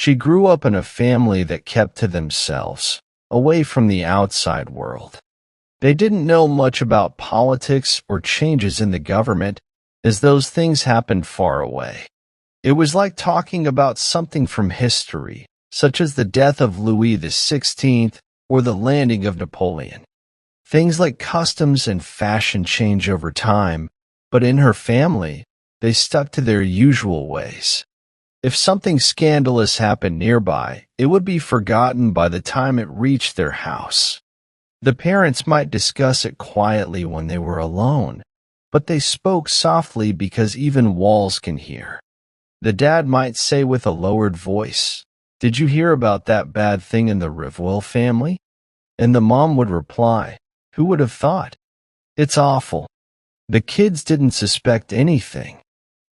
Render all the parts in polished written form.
She grew up in a family that kept to themselves, away from the outside world. They didn't know much about politics or changes in the government, as those things happened far away. It was like talking about something from history, such as the death of Louis XVI or the landing of Napoleon. Things like customs and fashion change over time, but in her family, they stuck to their usual ways. If something scandalous happened nearby, it would be forgotten by the time it reached their house. The parents might discuss it quietly when they were alone, but they spoke softly because even walls can hear. The dad might say with a lowered voice, "Did you hear about that bad thing in the Rivwell family?" And the mom would reply, "Who would have thought? It's awful." The kids didn't suspect anything.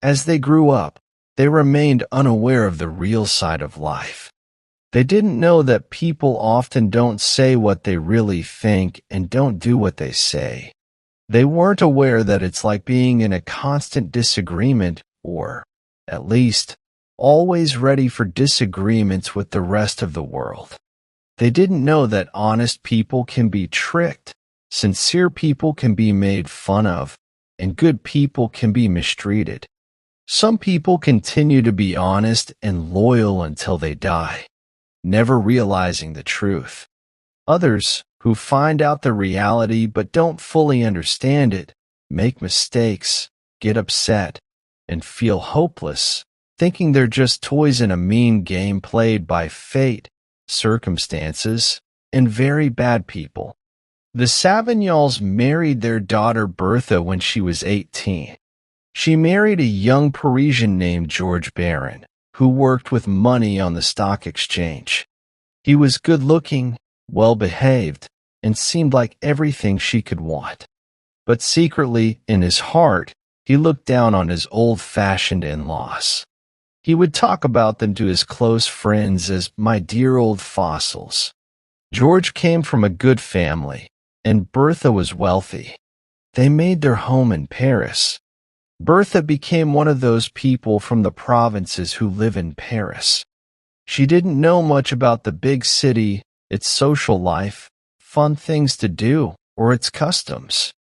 As they grew up, they remained unaware of the real side of life. They didn't know that people often don't say what they really think and don't do what they say. They weren't aware that it's like being in a constant disagreement or, at least, always ready for disagreements with the rest of the world. They didn't know that honest people can be tricked, sincere people can be made fun of, and good people can be mistreated. Some people continue to be honest and loyal until they die, never realizing the truth. Others, who find out the reality but don't fully understand it, make mistakes, get upset, and feel hopeless, thinking they're just toys in a mean game played by fate, circumstances, and very bad people. The Savignals married their daughter Bertha when she was 18. She married a young Parisian named George Barron, who worked with money on the stock exchange. He was good-looking, well-behaved, and seemed like everything she could want. But secretly, in his heart, he looked down on his old-fashioned in-laws. He would talk about them to his close friends as "my dear old fossils." George came from a good family, and Bertha was wealthy. They made their home in Paris. Bertha became one of those people from the provinces who live in Paris. She didn't know much about the big city, its social life, fun things to do, or its customs.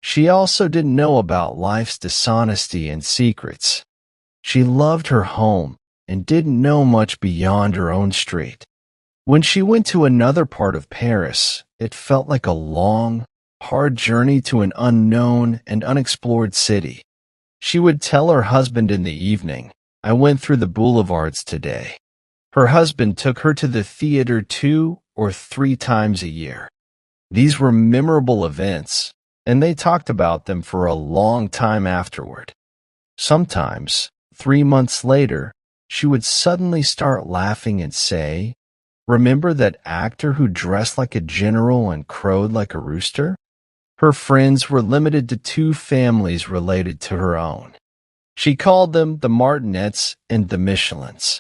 She also didn't know about life's dishonesty and secrets. She loved her home and didn't know much beyond her own street. When she went to another part of Paris, it felt like a long, hard journey to an unknown and unexplored city. She would tell her husband in the evening, "I went through the boulevards today." Her husband took her to the theater 2 or 3 times a year. These were memorable events, and they talked about them for a long time afterward. Sometimes, 3 months later, she would suddenly start laughing and say, "Remember that actor who dressed like a general and crowed like a rooster?" Her friends were limited to 2 families related to her own. She called them the Martinets and the Michelins.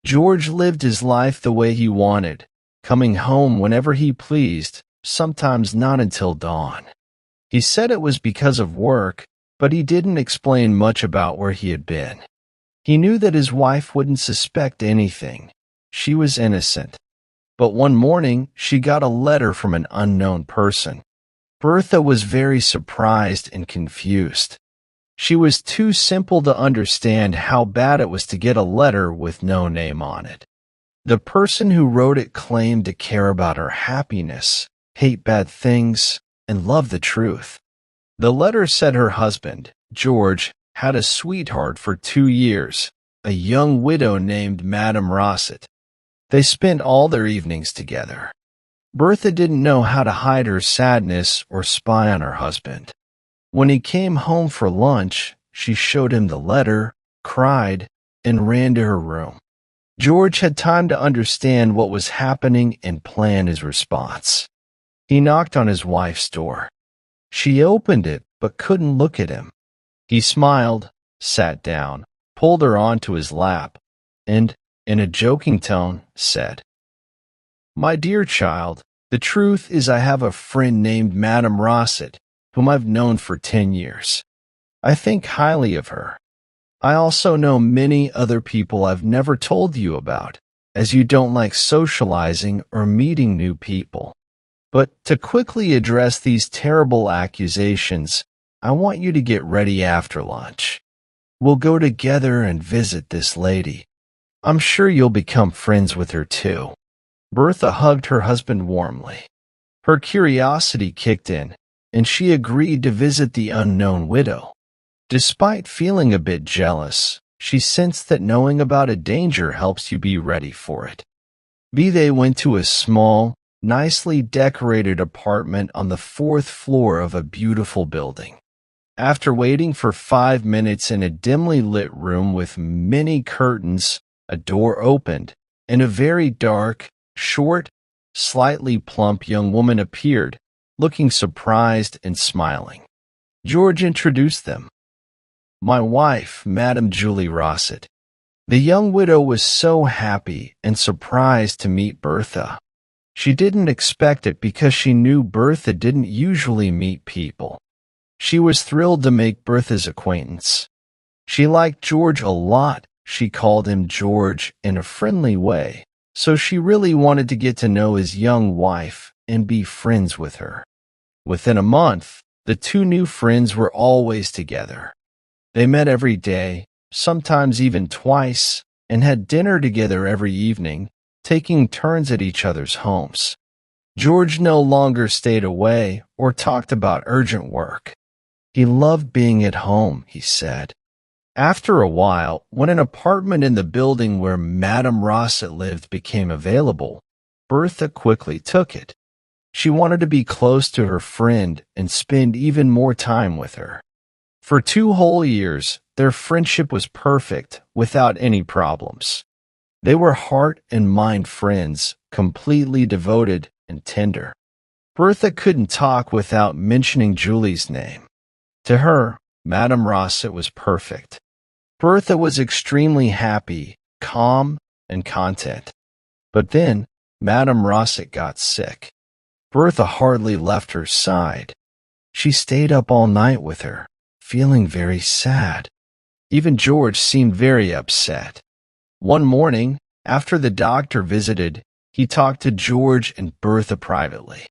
George lived his life the way he wanted, coming home whenever he pleased, sometimes not until dawn. He said it was because of work, but he didn't explain much about where he had been. He knew that his wife wouldn't suspect anything. She was innocent. But one morning, she got a letter from an unknown person. Bertha was very surprised and confused. She was too simple to understand how bad it was to get a letter with no name on it. The person who wrote it claimed to care about her happiness, hate bad things, and love the truth. The letter said her husband, George, had a sweetheart for 2 years, a young widow named Madame Rossett. They spent all their evenings together. Bertha didn't know how to hide her sadness or spy on her husband. When he came home for lunch, she showed him the letter, cried, and ran to her room. George had time to understand what was happening and plan his response. He knocked on his wife's door. She opened it but couldn't look at him. He smiled, sat down, pulled her onto his lap, and, in a joking tone, said, "My dear child, the truth is I have a friend named Madame Rossett, whom I've known for 10 years. I think highly of her. I also know many other people I've never told you about, as you don't like socializing or meeting new people. But to quickly address these terrible accusations, I want you to get ready after lunch. We'll go together and visit this lady. I'm sure you'll become friends with her too." Bertha hugged her husband warmly. Her curiosity kicked in, and she agreed to visit the unknown widow. Despite feeling a bit jealous, she sensed that knowing about a danger helps you be ready for it. They went to a small, nicely decorated apartment on the fourth floor of a beautiful building. After waiting for 5 minutes in a dimly lit room with many curtains, a door opened, and a very dark, short, slightly plump young woman appeared, looking surprised and smiling. George introduced them. "My wife, Madame Julie Rossett." The young widow was so happy and surprised to meet Bertha. She didn't expect it because she knew Bertha didn't usually meet people. She was thrilled to make Bertha's acquaintance. She liked George a lot. She called him George in a friendly way, so she really wanted to get to know his young wife and be friends with her. Within a month, the two new friends were always together. They met every day, sometimes even twice, and had dinner together every evening, taking turns at each other's homes. George no longer stayed away or talked about urgent work. He loved being at home, he said. After a while, when an apartment in the building where Madame Rossett lived became available, Bertha quickly took it. She wanted to be close to her friend and spend even more time with her. For 2 whole years, their friendship was perfect, without any problems. They were heart and mind friends, completely devoted and tender. Bertha couldn't talk without mentioning Julie's name. To her, Madame Rossett was perfect. Bertha was extremely happy, calm, and content. But then, Madame Rossett got sick. Bertha hardly left her side. She stayed up all night with her, feeling very sad. Even George seemed very upset. One morning, after the doctor visited, he talked to George and Bertha privately.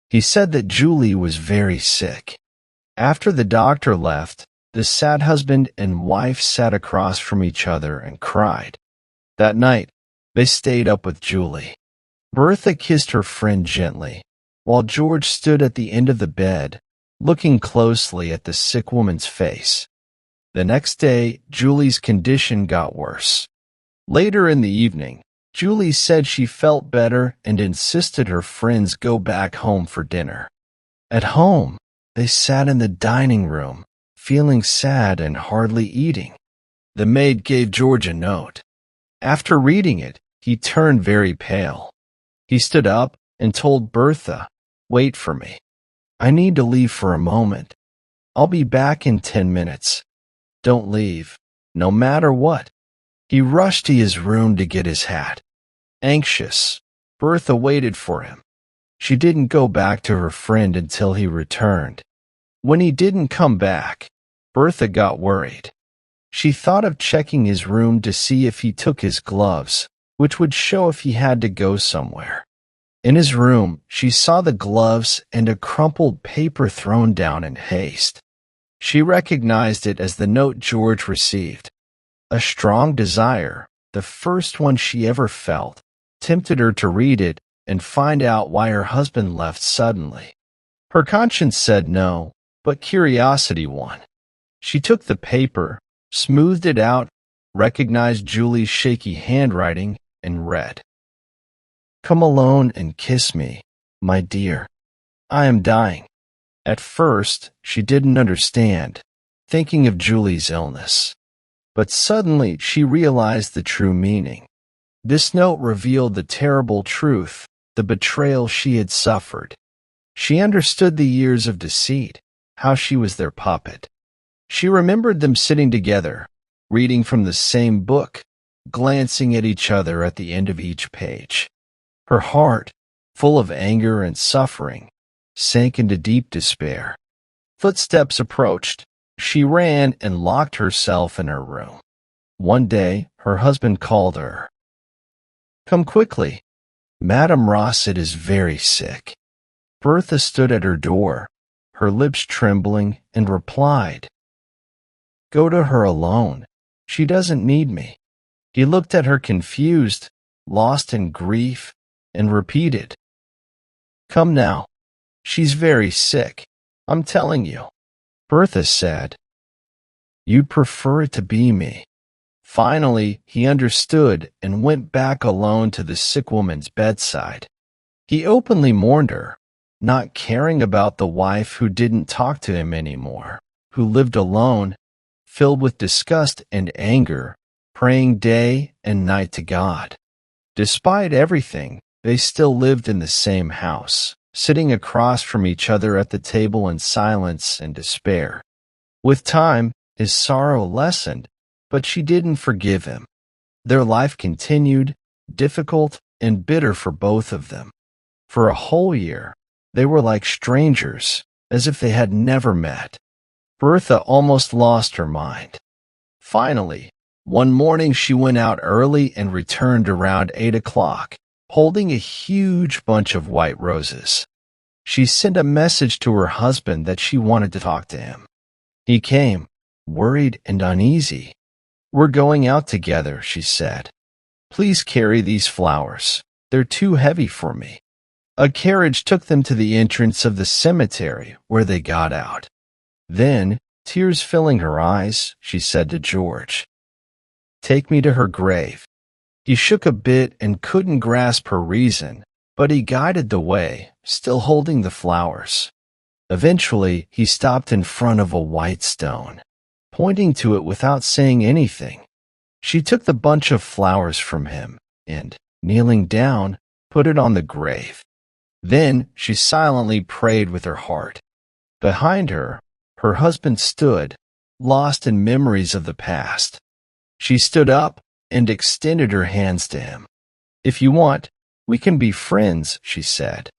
He said that Julie was very sick. After the doctor left, the sad husband and wife sat across from each other and cried. That night, they stayed up with Julie. Bertha kissed her friend gently, while George stood at the end of the bed, looking closely at the sick woman's face. The next day, Julie's condition got worse. Later in the evening, Julie said she felt better and insisted her friends go back home for dinner. At home, they sat in the dining room, feeling sad and hardly eating. The maid gave George a note. After reading it, he turned very pale. He stood up and told Bertha, "Wait for me. I need to leave for a moment. I'll be back in 10 minutes. Don't leave, no matter what." He rushed to his room to get his hat. Anxious, Bertha waited for him. She didn't go back to her friend until he returned. When he didn't come back, Bertha got worried. She thought of checking his room to see if he took his gloves, which would show if he had to go somewhere. In his room, she saw the gloves and a crumpled paper thrown down in haste. She recognized it as the note George received. A strong desire, the first one she ever felt, tempted her to read it and find out why her husband left suddenly. Her conscience said no, but curiosity won. She took the paper, smoothed it out, recognized Julie's shaky handwriting, and read, "Come alone and kiss me, my dear. I am dying." At first, she didn't understand, thinking of Julie's illness. But suddenly she realized the true meaning. This note revealed the terrible truth, the betrayal she had suffered. She understood the years of deceit, how she was their puppet. She remembered them sitting together, reading from the same book, glancing at each other at the end of each page. Her heart, full of anger and suffering, sank into deep despair. Footsteps approached. She ran and locked herself in her room. One day, her husband called her. Come quickly. Madame Rossett is very sick." Bertha stood at her door, her lips trembling, and replied, "Go to her alone. She doesn't need me." He looked at her confused, lost in grief, and repeated, "Come now. She's very sick. I'm telling you." Bertha said, "You'd prefer it to be me." Finally, he understood and went back alone to the sick woman's bedside. He openly mourned her, not caring about the wife who didn't talk to him anymore, who lived alone, filled with disgust and anger, praying day and night to God. Despite everything, they still lived in the same house, sitting across from each other at the table in silence and despair. With time, his sorrow lessened, but she didn't forgive him. Their life continued, difficult and bitter for both of them. For a whole year, they were like strangers, as if they had never met. Bertha almost lost her mind. Finally, one morning she went out early and returned around 8 o'clock, holding a huge bunch of white roses. She sent a message to her husband that she wanted to talk to him. He came, worried and uneasy. "We're going out together," she said. "Please carry these flowers. They're too heavy for me." A carriage took them to the entrance of the cemetery, where they got out. Then, tears filling her eyes, she said to George, "Take me to her grave." He shook a bit and couldn't grasp her reason, but he guided the way, still holding the flowers. Eventually, he stopped in front of a white stone, pointing to it without saying anything. She took the bunch of flowers from him and, kneeling down, put it on the grave. Then she silently prayed with her heart. Behind her, her husband stood, lost in memories of the past. She stood up and extended her hands to him. "If you want, we can be friends," she said.